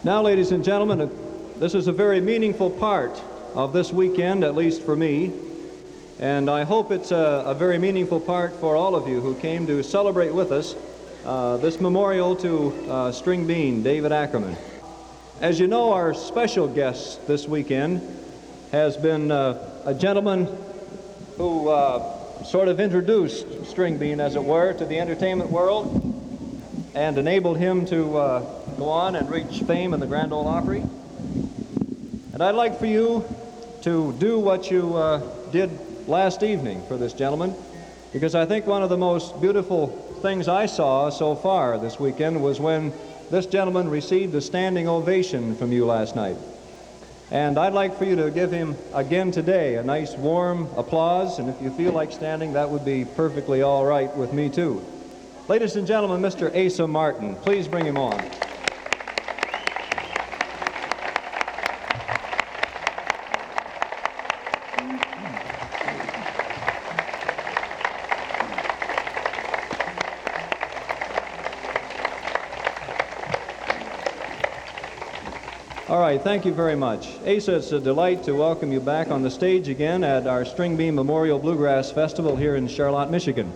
Now, ladies and gentlemen, this is a very meaningful part of this weekend, at least for me, and I hope it's a very meaningful part for all of you who came to celebrate with us this memorial to Stringbean, David Ackerman. As you know, our special guest this weekend has been a gentleman who sort of introduced Stringbean, as it were, to the entertainment world and enabled him to go on and reach fame in the Grand Ole Opry. And I'd like for you to do what you did last evening for this gentleman, because I think one of the most beautiful things I saw so far this weekend was when this gentleman received a standing ovation from you last night. And I'd like for you to give him again today a nice warm applause, and if you feel like standing, that would be perfectly all right with me too. Ladies and gentlemen, Mr. Asa Martin, please bring him on. All right, thank you very much. Asa, it's a delight to welcome you back on the stage again at our Stringbean Memorial Bluegrass Festival here in Charlotte, Michigan.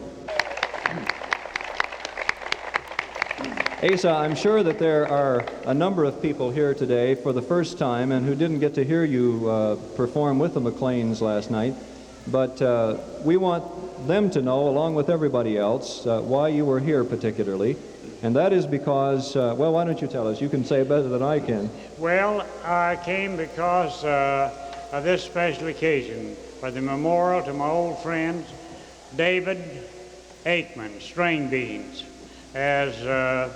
Asa, I'm sure that there are a number of people here today for the first time and who didn't get to hear you perform with the McLains last night, but we want them to know, along with everybody else, why you were here particularly. And that is because, well, why don't you tell us? You can say it better than I can. Well, I came because of this special occasion for the memorial to my old friends, David Aikman, Stringbeans, as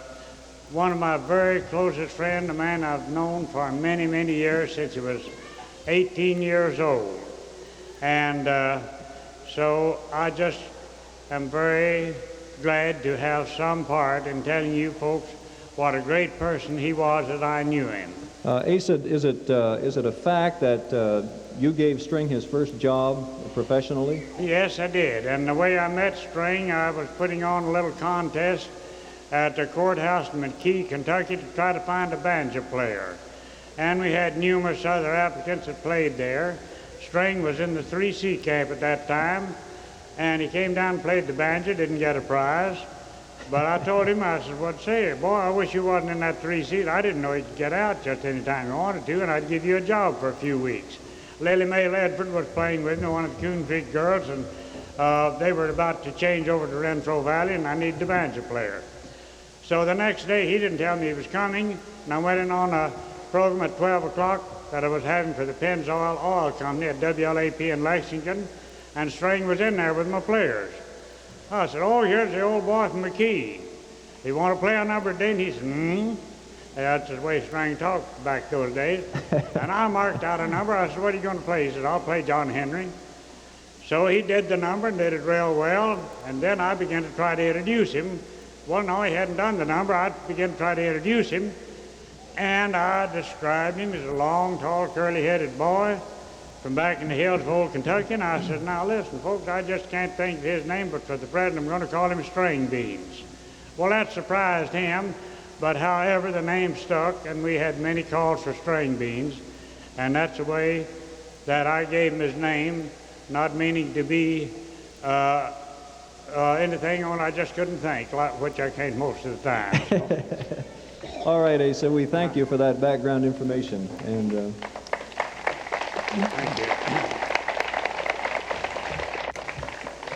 one of my very closest friends, a man I've known for many, many years, since he was 18 years old. And so I just am very glad to have some part in telling you folks what a great person he was that I knew him. Asa, is it a fact that you gave String his first job professionally? Yes, I did. And the way I met String, I was putting on a little contest at the courthouse in McKee, Kentucky, to try to find a banjo player. And we had numerous other applicants that played there. String was in the 3C camp at that time, and he came down and played the banjo, didn't get a prize. But I told him, I said, well, say, boy, I wish you wasn't in that 3C. I didn't know you could get out just any time you wanted to, and I'd give you a job for a few weeks. Lily Mae Ledford was playing with me, one of the Coon Creek girls, and they were about to change over to Renfro Valley, and I needed a banjo player. So the next day, he didn't tell me he was coming, and I went in on a program at 12 o'clock that I was having for the Pennzoil Oil Company at WLAP in Lexington, and String was in there with my players. I said, oh, here's the old boy from McKee. You want to play a number today? And he said, That's the way String talked back those days. And I marked out a number. I said, what are you going to play? He said, I'll play John Henry. So he did the number and did it real well, and then I began to try to introduce him. Well, no, he hadn't done the number. I began to try to introduce him, and I described him as a long, tall, curly-headed boy from back in the hills of old Kentucky, and I said, now listen, folks, I just can't think of his name, but for the present I'm going to call him Stringbeans. Well, that surprised him, but however, the name stuck, and we had many calls for Stringbeans, and that's the way that I gave him his name, not meaning to be anything on I just couldn't think, which I can't most of the time. So. All right, Asa, we thank you for that background information. And Thank you.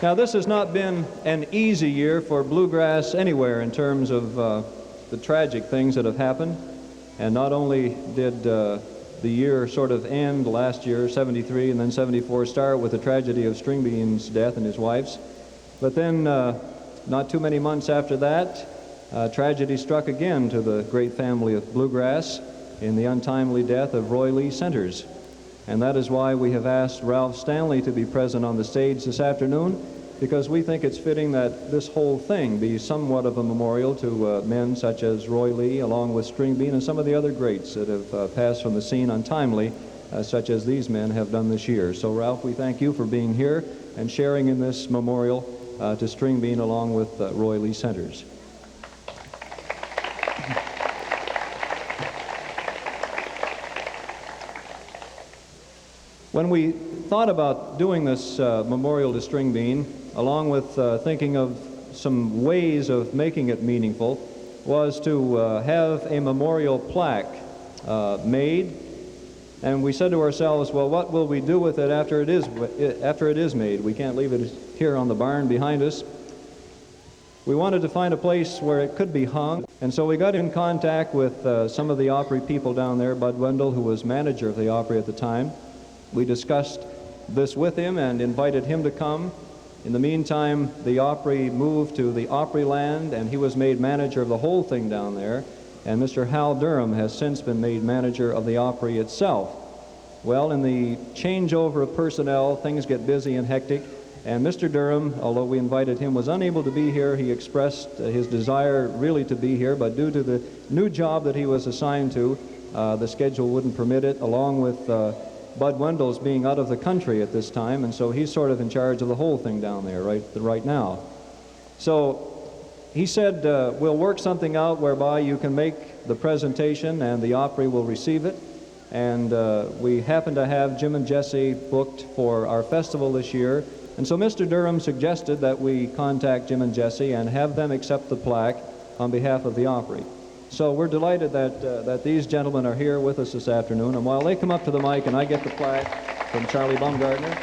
now, this has not been an easy year for bluegrass anywhere in terms of the tragic things that have happened. And not only did the year sort of end last year, 73, and then 74 start with the tragedy of Stringbean's death and his wife's, but then not too many months after that, tragedy struck again to the great family of bluegrass in the untimely death of Roy Lee Centers. And that is why we have asked Ralph Stanley to be present on the stage this afternoon, because we think it's fitting that this whole thing be somewhat of a memorial to men such as Roy Lee, along with Stringbean and some of the other greats that have passed from the scene untimely, such as these men have done this year. So, Ralph, we thank you for being here and sharing in this memorial to Stringbean along with Roy Lee Centers. When we thought about doing this memorial to Stringbean, along with thinking of some ways of making it meaningful, was to have a memorial plaque made. And we said to ourselves, well, what will we do with it after it is made? We can't leave it here on the barn behind us. We wanted to find a place where it could be hung, and so we got in contact with some of the Opry people down there. Bud Wendell, who was manager of the Opry at the time. We discussed this with him and invited him to come. In the meantime, the Opry moved to the Opryland, and he was made manager of the whole thing down there. And Mr. Hal Durham has since been made manager of the Opry itself. Well, in the changeover of personnel, things get busy and hectic, and Mr. Durham, although we invited him, was unable to be here. He expressed his desire really to be here, but due to the new job that he was assigned to, the schedule wouldn't permit it, along with Bud Wendell's being out of the country at this time, and so he's sort of in charge of the whole thing down there right now. So he said, we'll work something out whereby you can make the presentation and the Opry will receive it. And we happen to have Jim and Jesse booked for our festival this year. And so Mr. Durham suggested that we contact Jim and Jesse and have them accept the plaque on behalf of the Opry. So we're delighted that these gentlemen are here with us this afternoon. And while they come up to the mic and I get the plaque from Charlie Baumgartner.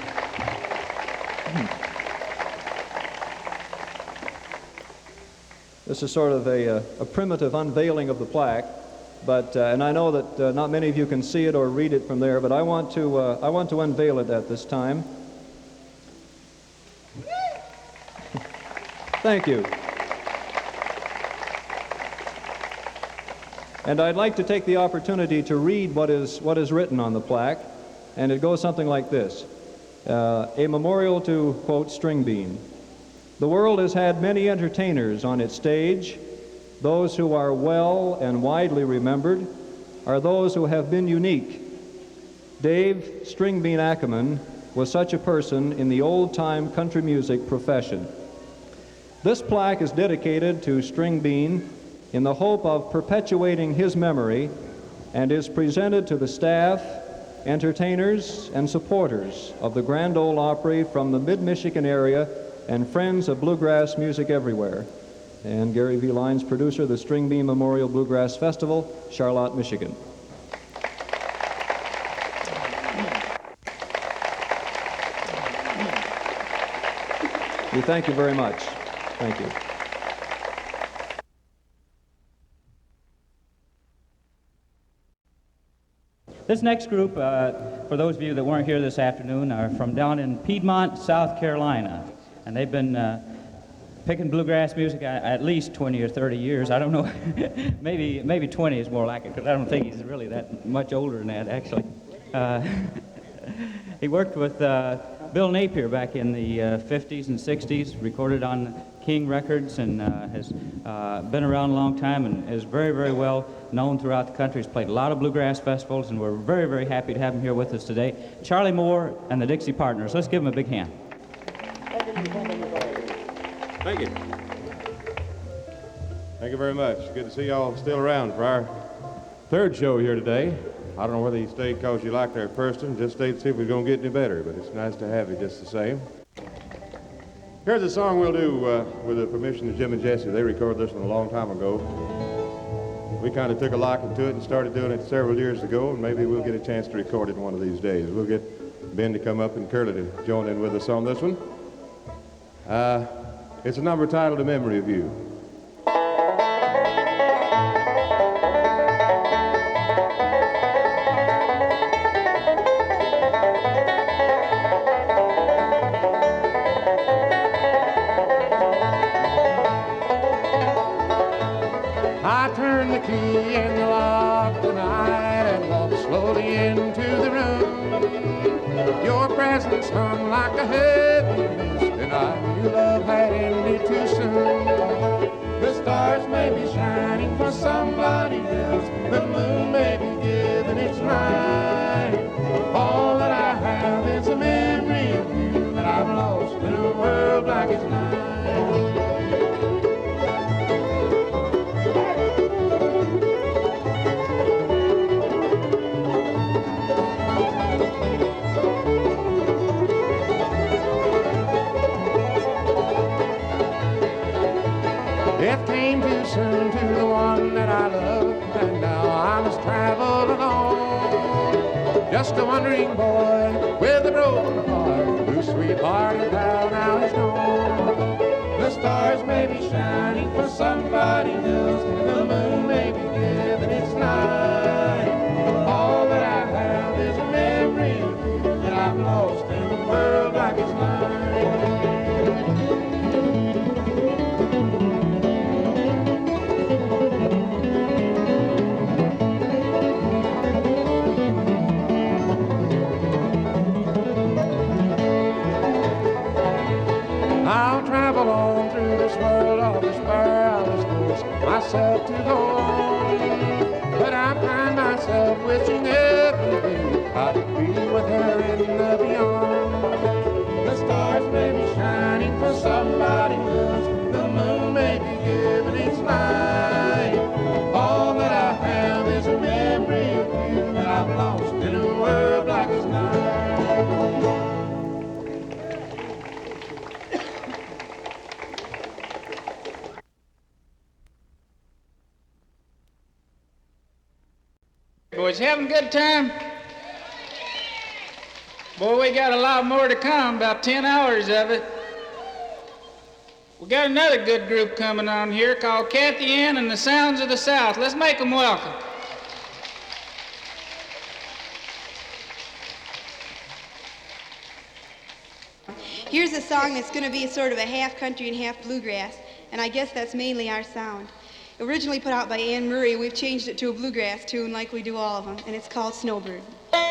This is sort of a primitive unveiling of the plaque, but and I know that not many of you can see it or read it from there, but I want to unveil it at this time. Thank you. And I'd like to take the opportunity to read what is written on the plaque, and it goes something like this. A memorial to, quote, Stringbean. The world has had many entertainers on its stage. Those who are well and widely remembered are those who have been unique. Dave Stringbean Ackerman was such a person in the old-time country music profession. This plaque is dedicated to Stringbean in the hope of perpetuating his memory and is presented to the staff, entertainers, and supporters of the Grand Ole Opry from the Mid-Michigan area and friends of bluegrass music everywhere. And Gary V. Lyons, producer of the Stringbean Memorial Bluegrass Festival, Charlotte, Michigan. We thank you very much. Thank you. This next group, for those of you that weren't here this afternoon, are from down in Piedmont, South Carolina. And they've been picking bluegrass music at least 20 or 30 years. I don't know, maybe 20 is more like it, because I don't think he's really that much older than that, actually. He worked with Bill Napier back in the 50s and 60s, recorded on King Records, and has been around a long time and is very, very well known throughout the country. He's played a lot of bluegrass festivals, and we're very, very happy to have him here with us today. Charlie Moore and the Dixie Partners. Let's give him a big hand. Thank you. Thank you very much. Good to see y'all still around for our third show here today. I don't know whether you stayed because you liked our first one, just stayed to see if we're going to get any better, but it's nice to have you just the same. Here's a song we'll do with the permission of Jim and Jesse. They recorded this one a long time ago. We kind of took a liking to it and started doing it several years ago, and maybe we'll get a chance to record it one of these days. We'll get Ben to come up and Curly to join in with us on this one. It's a number titled A Memory of You. I turned the key in the lock tonight and walked slowly into the room. Your presence hung like a heavy mist, and I knew love had ended too soon. The stars may be shining for somebody else, the moon may be giving its light. All that I have is a memory of you that I've lost in a world like it's night. just a wandering boy with a broken heart, whose sweetheart and pal now is gone. The stars may be shining for somebody else, the moon may be giving its light. All that I have is a memory of you that I've lost in the world like it's night. I'll travel on through this world of despair. I'll just force myself to go on, but I find myself wishing every day I could be with her in the beyond. The stars may be shining for somebody else, the moon may be giving its light. All that I have is a memory of you that I've lost in a world black as night. Boys, having a good time? Boy, we got a lot more to come, about 10 hours of it. We got another good group coming on here called Cathy and the Sounds of the South. Let's make them welcome. Here's a song that's going to be sort of a half country and half bluegrass, and I guess that's mainly our sound. Originally put out by Anne Murray, we've changed it to a bluegrass tune like we do all of them, and it's called Snowbird. Beneath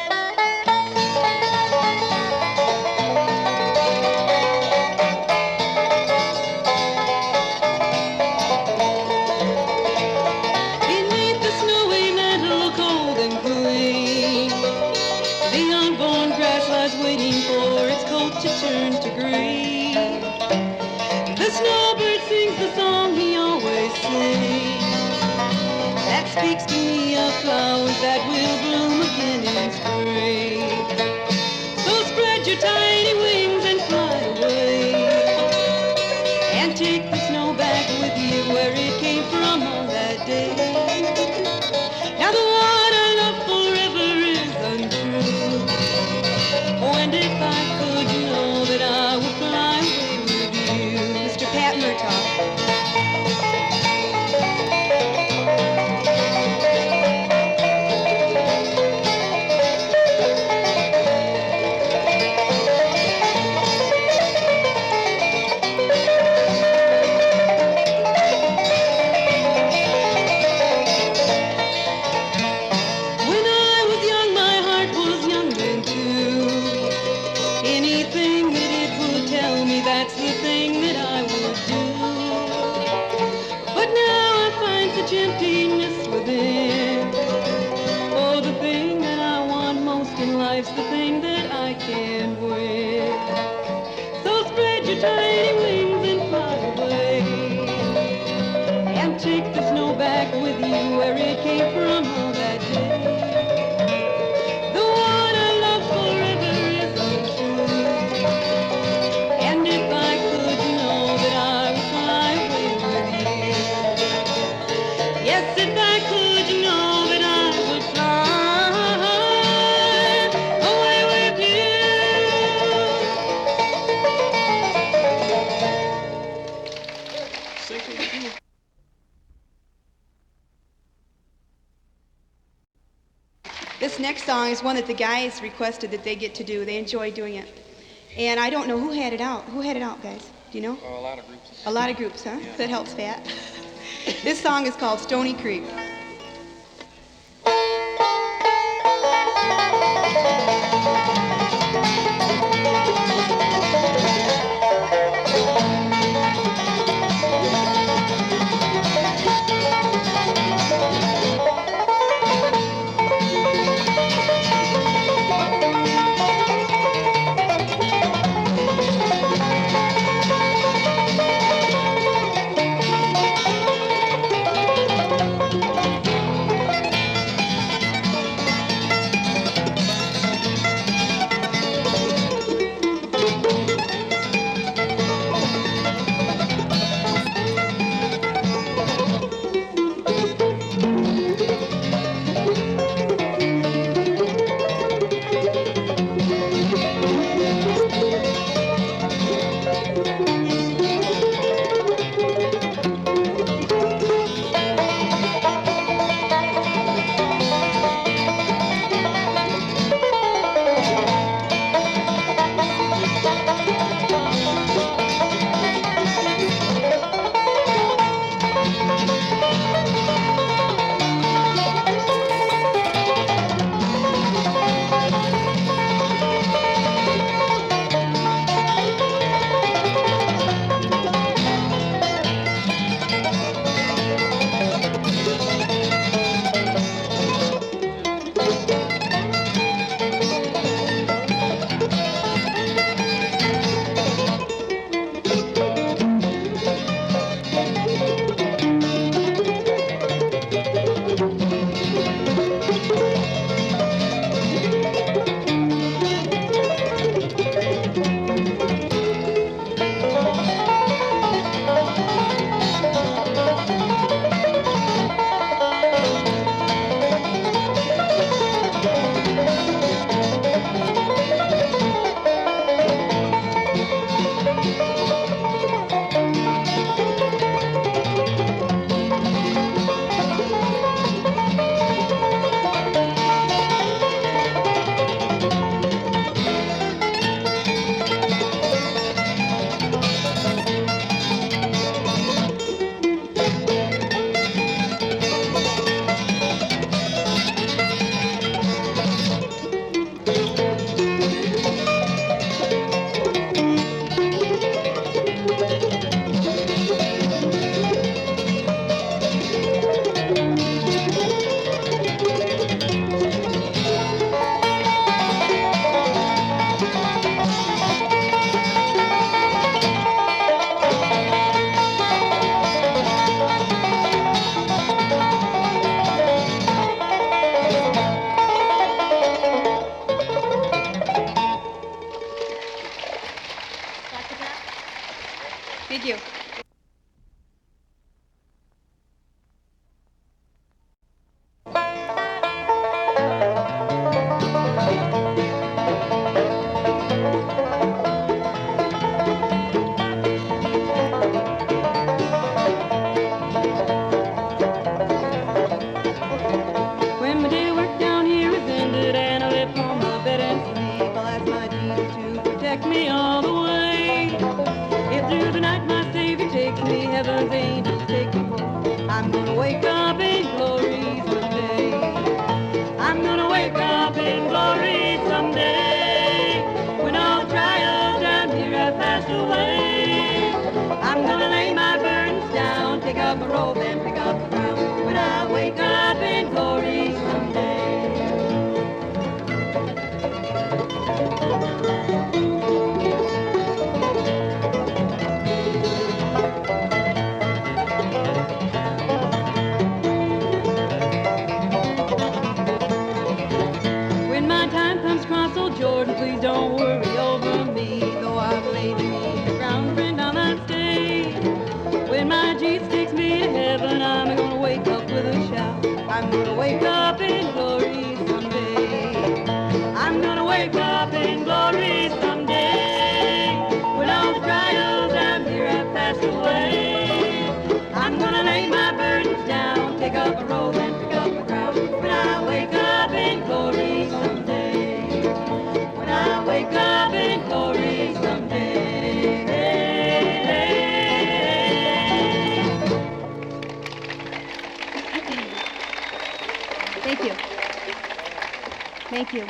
the snowy mantle, cold and clean, the unborn grass lies waiting for its coat to turn to green. The snowbird sings the song he always sings, that speaks to me of flowers that will bloom again in spring. So spread your tiny wings and fly away, and take the snow back with you where it came from on that day. Now the one I love forever is untrue. Oh, and if I could, you know that I would fly away with you. Mr. Pat Murtaugh. Emptiness within. Oh, the thing that I want most in life's the thing that I can't win. So spread your tiny wings and fly away, and take the snow back with you where it came from on that day. The one I love forever is untrue, and if I could, you know that I would fly away with you. Yes, if I could, you know that I would fly away with you. This next song is one that the guys requested that they get to do. They enjoy doing it. And I don't know who had it out. Who had it out, guys? Do you know? Oh, a lot of groups. A lot of groups, huh? That helps, Pat. This song is called Stony Creek. me all the way. If through the night my Savior takes me, heaven's angels take me home. I'm gonna wake up in glory someday. I'm gonna wake up in glory someday. When all trials down here have passed away, I'm gonna lay my burdens down, take up a robe and pick up a crown. When I wake up in glory someday. When my time comes across old Jordan, please don't worry over me. Though I've laid me the ground, friend, I'll not stay. When my Jesus takes me to heaven, I'm gonna wake up with a shout. I'm gonna wake up in glory someday. I'm gonna wake up in glory someday. When all the trials down here have passed away, I'm gonna lay my burdens down, take up a robe and pick up a crown. When I wake up in glory someday. When I wake up in glory someday. Thank you. Thank you.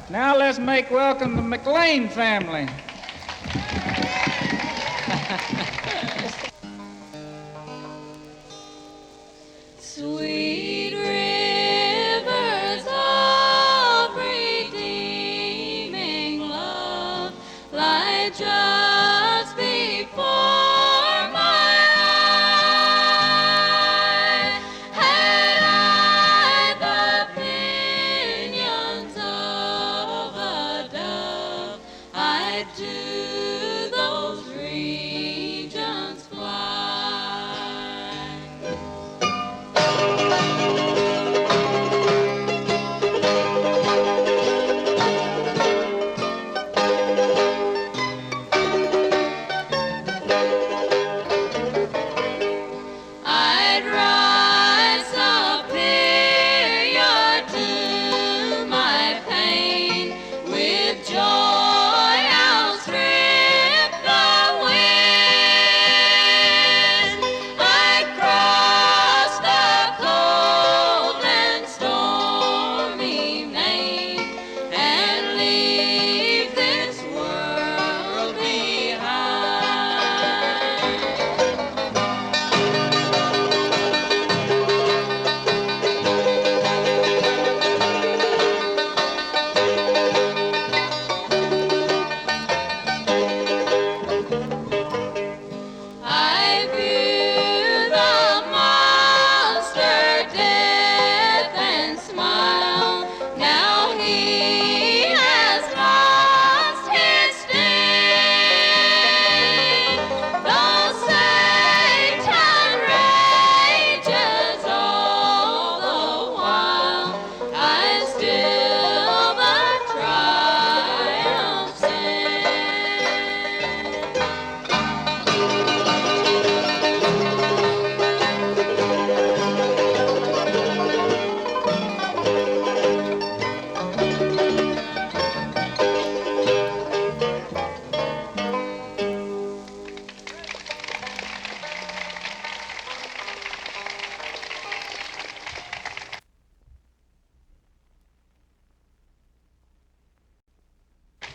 Now let's make welcome the McLain family. Sweet rivers of redeeming love lie just before my eye. Had I the pinions of a dove, I'd to those regions fly. I'd rise superior to my pain, with joy outstrip the wind. I'd cross the cold and stormy main, and leave this world behind. I view the monster death and smile. Now he has lost his sting. Though Satan rages all the while, I still the triumph sing.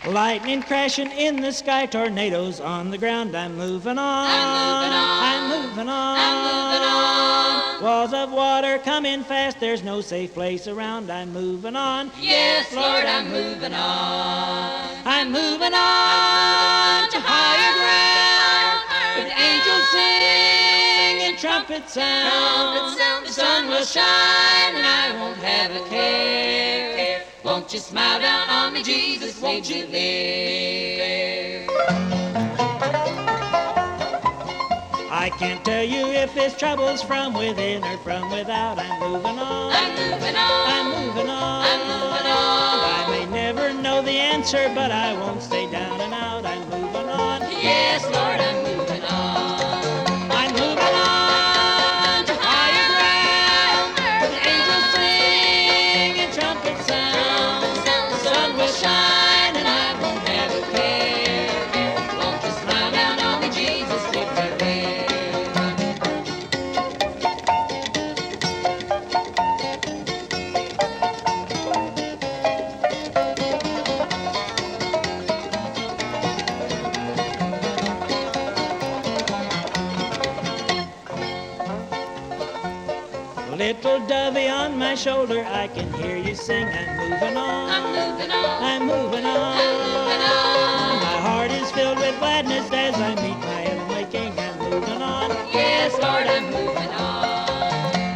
Lightning crashing in the sky, tornadoes on the ground. I'm moving on. I'm moving on. Walls of water coming fast. There's no safe place around. I'm moving on. Yes, Lord, I'm moving on. I'm moving on to higher ground. With angels sing and trumpets sound. The sun will shine and I won't have a care. Won't you smile down on me, Jesus, won't you live? I can't tell you if this trouble's from within or from without. I'm moving on. I'm moving on. I'm moving on. I'm moving on. I may never know the answer, but I won't stay down and out. I'm moving on. Yes, Lord, I'm moving on. I'm moving on to higher ground. With angels sing and trumpets sound. The sun will Little dovey on my shoulder, I can hear you sing. I'm moving on. I'm moving on. I'm moving on. I'm moving on. My heart is filled with gladness as I meet my heavenly King. I'm moving on. Yes, Lord, I'm moving on.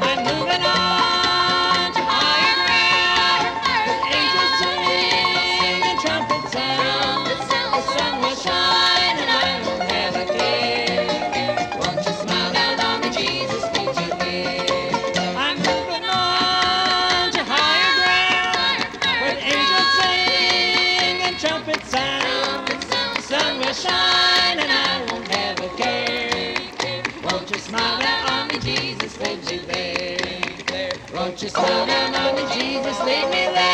I'm moving on to higher ground. With angels sing and trumpets sound. The sun will shine and I won't have a care. Won't you smile down on me, Jesus, meet you here? I'm moving on to higher ground. With angels sing and trumpets sound. The sun will shine and I won't have a care. Won't you smile down on me, Jesus, lead me there. Won't you smile down on me, Jesus, lead me there.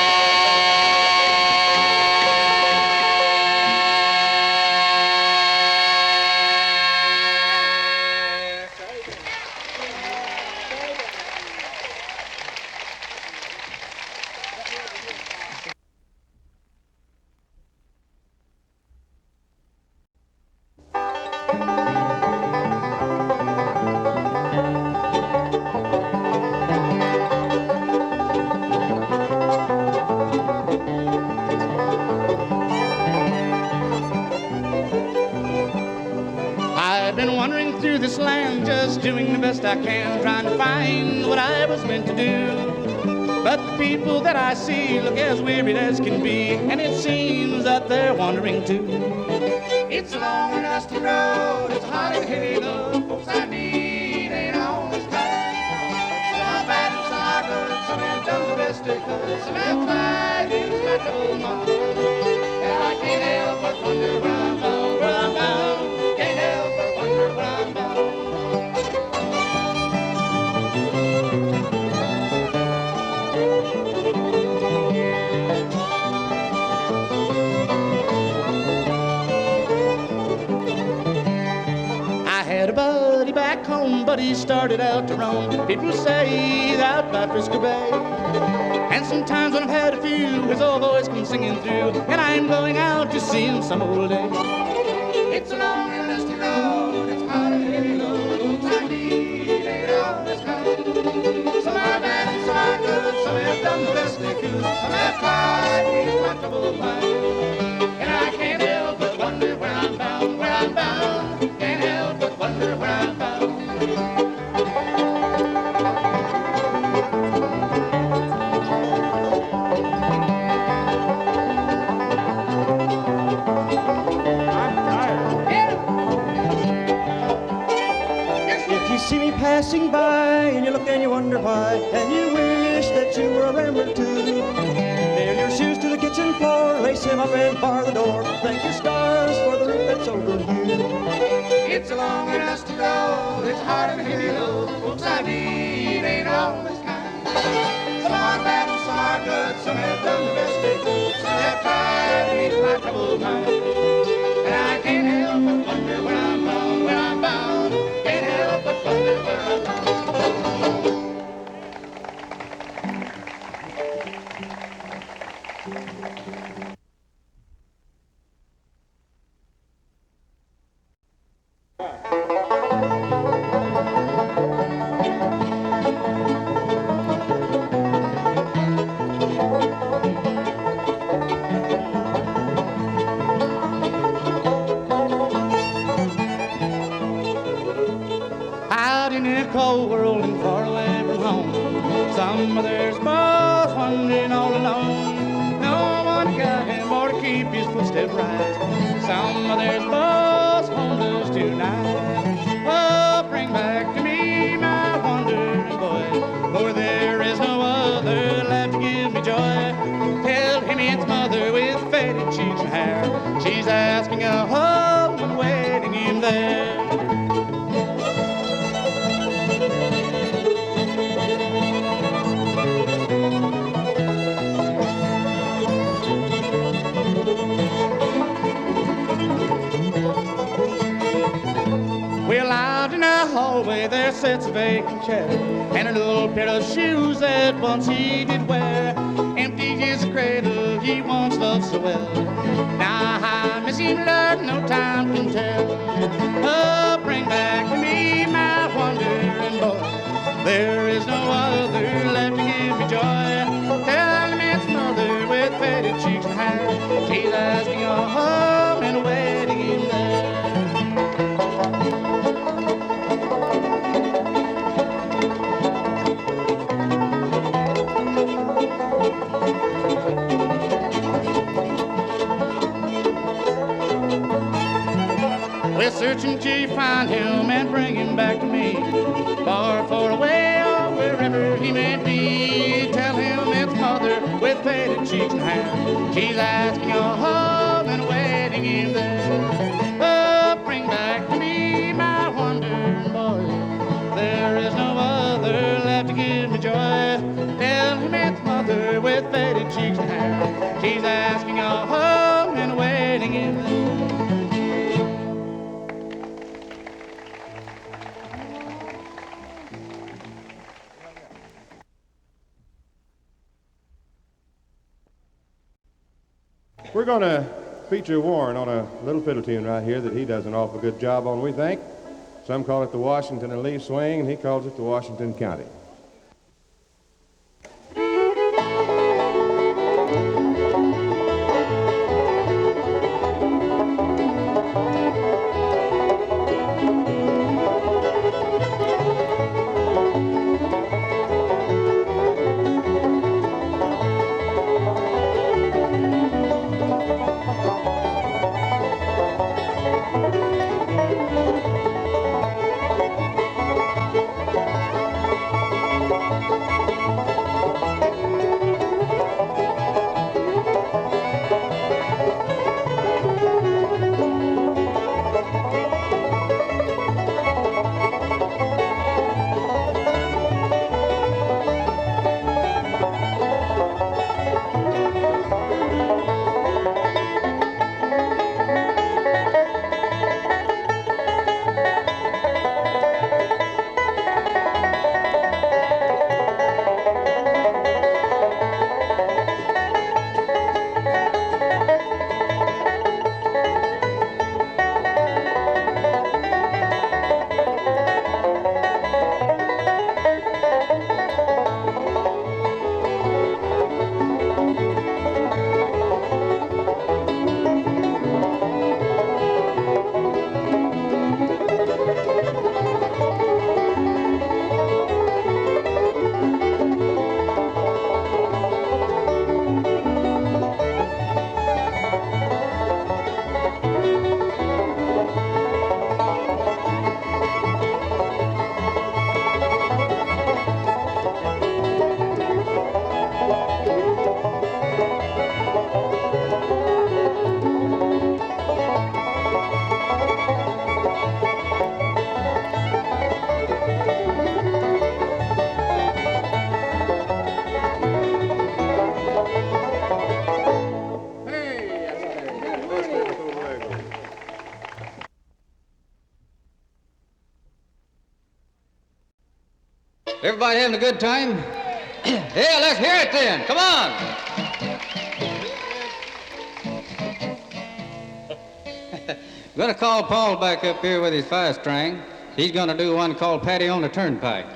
I've been wandering through this land, just doing the best I can, trying to find what I was meant to do. But the people that I see look as wearied as can be, and it seems that they're wandering too. It's a long and dusty road, it's hot and heavy load, folks I need ain't always kind. Some bad and some good, some have done the best they could, some have tried to use my trouble mind. And I can't help but wonder where I'm bound, where I'm bound. Can't help but wonder where I'm bound. I had a buddy back home, but he started out to roam. People say out by Frisco Bay. And sometimes when I've had a few, his old voice comes singing through, and I'm going out to see him some old day. It's a long and dusty road, it's hot and heavy load, I need ain't always kind. Some are bad and some are good, some have done the best they could, some have tried to ease my troubled mind. And I can't help but wonder where I'm bound, where I'm bound. Can't help but wonder where I'm bound. See me passing by, and you look and you wonder why, and you wish that you were a rambler too. Nail your shoes to the kitchen floor, lace him up and bar the door. Thank your stars for the roof that's over you. It's a long and dusty road, it's hard and heavy load, folks I need ain't always kind. Some are bad and some are good, some have done the best they could, some have tried to ease my troubled mind. And I can't help but wonder where I'm bound, where I'm bound. Can't help but wonder where I'm bound. Out in a cold world and far away from home, some others both wandering all alone. No one to guide him or to keep his footsteps right. Some others both homeless tonight. Oh, bring back to me my wandering boy, for there is no other left to give me joy. Tell him it's mother with faded cheeks and hair. She's asking a home and waiting him there. Well, out in the hallway there sits a vacant chair and a little pair of shoes that once he did wear. Empty is a cradle he once loved so well. Now I miss him, Lord, no time can tell. Oh, bring back to me my wandering boy, There is no other left to give me joy. Tell him it's mother with faded cheeks and hair. She's asking a home and a wedding in there. We're searching till you find him and bring him back to me. Far, far away or wherever he may be. Tell him it's mother with faded cheeks and hair. She's asking a home and a wedding in there. Oh, bring back to me my wandering boy. There is no other left to give me joy. Tell him it's mother with faded cheeks and hair. She's asking a home and a wedding in there. We're going to feature Warren on a little fiddle tune right here that he does an awful good job on, we think. Some call it the Washington and Lee Swing, and he calls it the Washington County. Everybody having a good time? Yeah, let's hear it then. Come on. I'm going to call Paul back up here with his 5-string. He's going to do one called Patty on the Turnpike.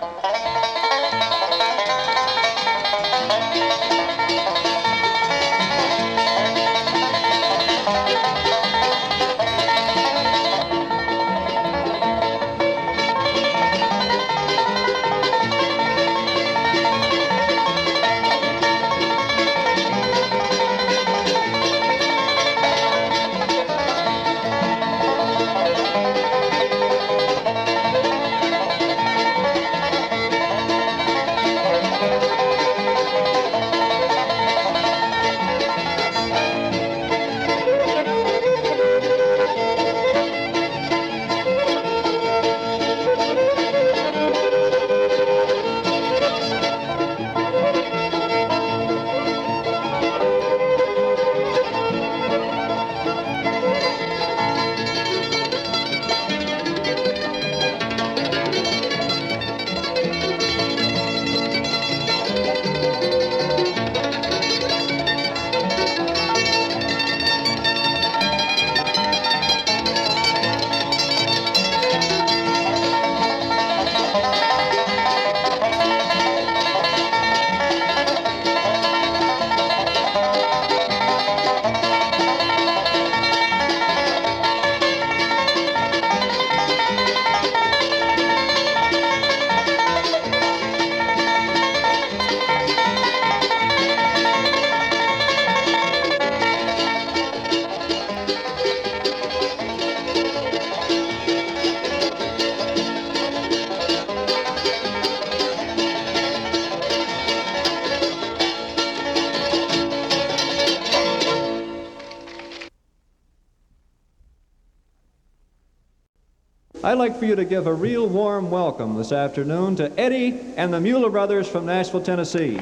I'd like for you to give a real warm welcome this afternoon to Eddie and the Mueller brothers from Nashville, Tennessee.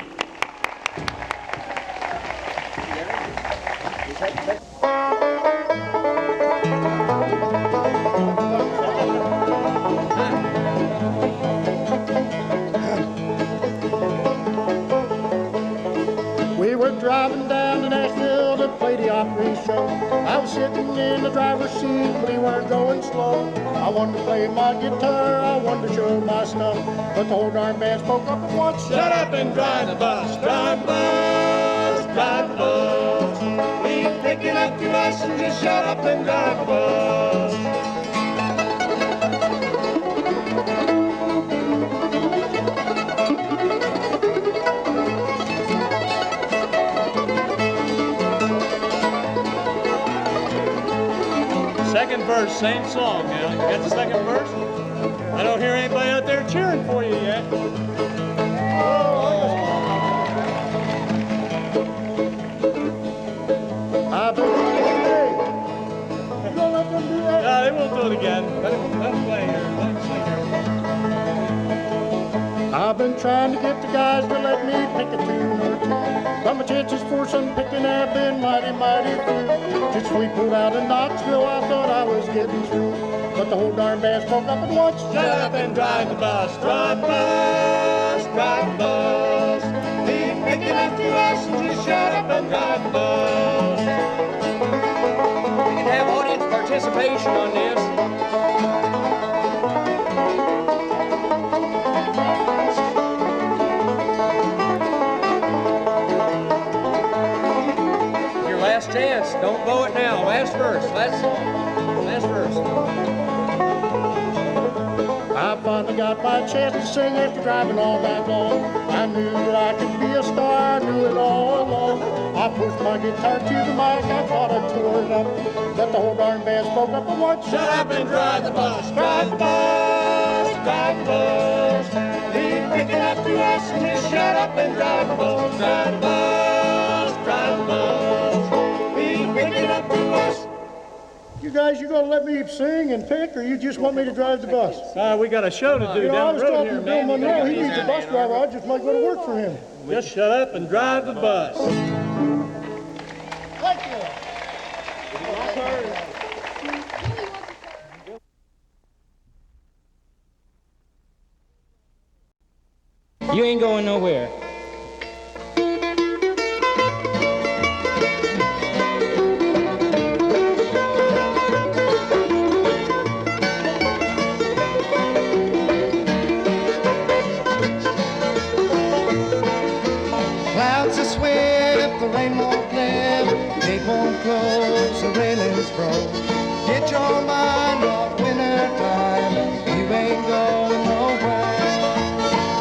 We were driving down to Nashville to play the Opry show. I was sitting in the driver's seat, we weren't going slow. I wanted to play my guitar, I wanted to show my stuff, but the whole darn band spoke up and once, shut up and drive the bus, drive the bus, drive the bus. Leave picking up your license, just shut up and drive the bus. Second verse, same song now. You got the second verse? I don't hear anybody out there cheering for you yet. I've been you gonna let them do that? No, they won't do it again. Let them play here. Let them sing here. I've been trying to get the guys to let me pick a tune or two, but my chances for some picking have been mighty, mighty few. Since we pulled out in Knoxville, I thought I was getting through, but the whole darn band spoke up at once. Shut up and drive the bus, drive the bus, drive the bus. Leave picking up your license, just shut up and drive the bus. We can have audience participation on this. Last chance. Don't blow it now. Last verse. Last verse. I finally got my chance to sing after driving all night long. I knew that I could be a star. I knew it all along. I pushed my guitar to the mic. I thought I tore it up, but the whole darn band spoke up at once. Shut up and drive the bus. Drive the bus. Drive the bus. Leave picking up your license. Just shut up and drive the bus. Drive the bus. Drive the bus. You guys, you gonna let me sing and pick, or you just want me to drive the bus? We got a show to do You know, I down was the road talking here, to Bill man. Monroe. He needs a bus driver. I just might go to work for him. Just shut up and drive the bus. Thank you. You ain't going nowhere. Clouds are swift, the rain won't live, gate won't close, the railings froze. Get your mind off winter time, you ain't going nowhere.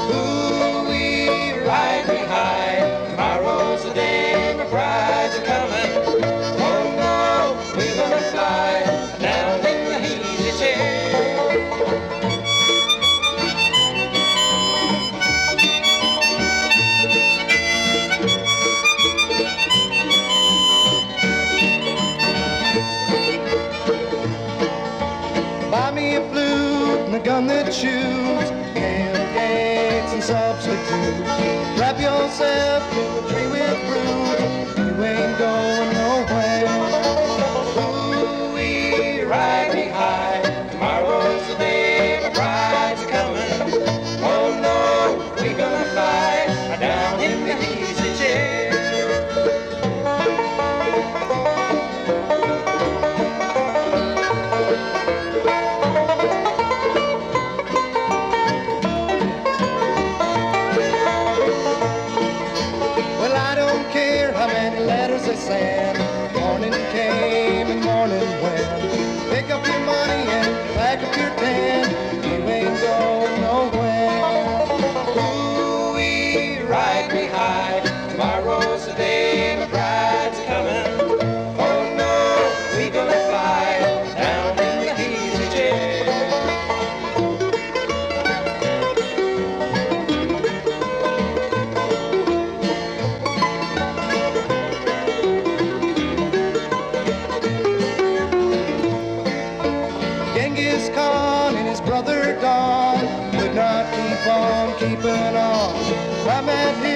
Ooh-wee, ride me high, tomorrow's the day my brides are coming. Oh no, we're gonna fly down in the easy chair. Buy me a flute and a gun that shoots, tailgates and substitutes. Wrap yourself in a tree with fruit, you ain't going nowhere. Ooh-wee, ride me high, tomorrow's the day my brides are coming. Oh no, we gonna fly down in the easy chair. Well, I don't care how many letters they send. Morning came and morning went. Pick up your money and pack up your tent. You ain't going nowhere. Ooh-wee, ride me high. Tomorrow's the day my bride's coming. Oh no, we gonna fly down in the easy chair. Genghis Khan on keeping on. I met him